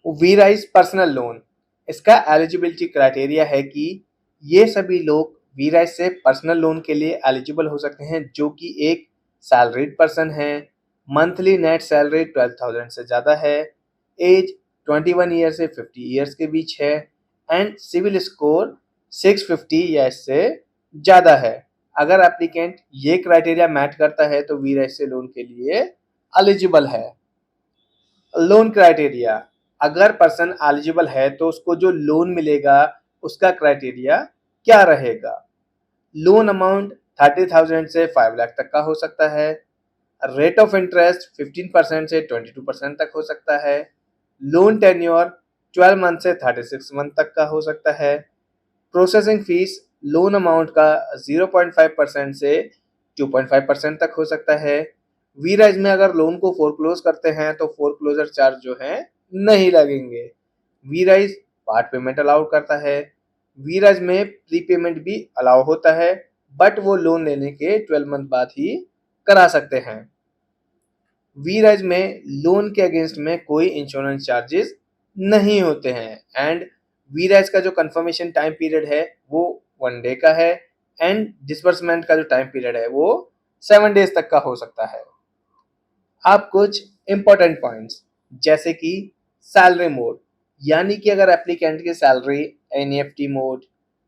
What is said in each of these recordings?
We rise personal loan, इसका eligibility criteria है कि ये सभी लोग वी राइज से पर्सनल लोन के लिए एलिजिबल हो सकते हैं जो कि एक सैलरीड पर्सन है, मंथली नेट सैलरी 12,000 से ज़्यादा है, एज 21 ईयर से 50 ईयर्स के बीच है एंड सिविल स्कोर 650 या इससे ज़्यादा है। अगर एप्लीकेंट ये क्राइटेरिया मैच करता है तो वी राइज से लोन के लिए एलिजिबल है। लोन क्राइटेरिया, अगर पर्सन एलिजिबल है तो उसको जो लोन मिलेगा उसका क्राइटेरिया क्या रहेगा? लोन अमाउंट 30,000 से 5 लाख तक का हो सकता है। रेट ऑफ इंटरेस्ट 15% से 22% तक हो सकता है। लोन टेन्योर 12 मंथ से 36 मंथ तक का हो सकता है। प्रोसेसिंग फीस लोन अमाउंट का 0.5% से 2.5% तक हो सकता है। वी राइज में अगर लोन को फोरक्लोज करते हैं तो फोरक्लोजर चार्ज जो है नहीं लगेंगे। V Rise part payment allow करता है। वी राइज में प्री पेमेंट भी अलाउ होता है बट वो लोन लेने के 12 मंथ बाद ही करा सकते हैं। वी राइज में लोन के अगेंस्ट में कोई इंश्योरेंस चार्जेस नहीं होते हैं एंड वी राइज का जो कंफर्मेशन टाइम पीरियड है वो 1 डे का है एंड डिसबर्समेंट का जो टाइम पीरियड है वो 7 डेज तक का हो सकता है। अब कुछ इंपॉर्टेंट पॉइंट्स जैसे कि सैलरी मोड, यानी कि अगर एप्लीकेंट की salary NEFT mode,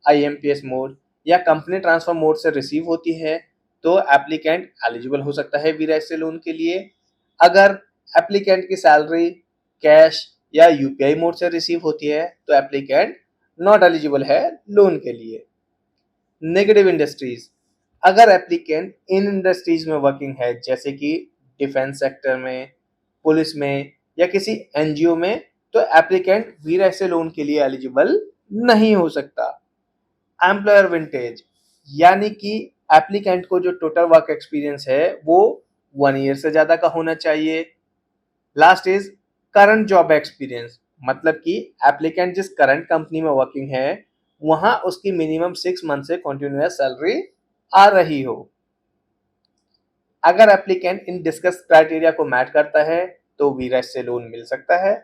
IMPS mode या कंपनी ट्रांसफर मोड से रिसीव होती है तो एप्लीकेंट एलिजिबल हो सकता है वी राइज से लोन के लिए। अगर एप्लीकेंट की सैलरी कैश या यूपीआई मोड से रिसीव होती है तो एप्लीकेंट नॉट एलिजिबल है लोन के लिए। नेगेटिव इंडस्ट्रीज, अगर एप्लीकेंट इन इंडस्ट्रीज में वर्किंग है जैसे कि डिफेंस सेक्टर में, पुलिस में या किसी एनजीओ में तो एप्लीकेंट वी राइज से लोन के लिए एलिजिबल नहीं हो सकता। एम्प्लॉयर विंटेज, यानी कि एप्लीकेंट को जो टोटल वर्क एक्सपीरियंस है वो 1 ईयर से ज्यादा का होना चाहिए। Last is current job experience, मतलब कि एप्लीकेंट जिस करंट कंपनी में वर्किंग है वहां उसकी मिनिमम 6 मंथ से कंटिन्यूअस सैलरी आ रही हो। अगर एप्लीकेंट इन डिस्कस क्राइटेरिया को मैच करता है तो वी राइज से लोन मिल सकता है।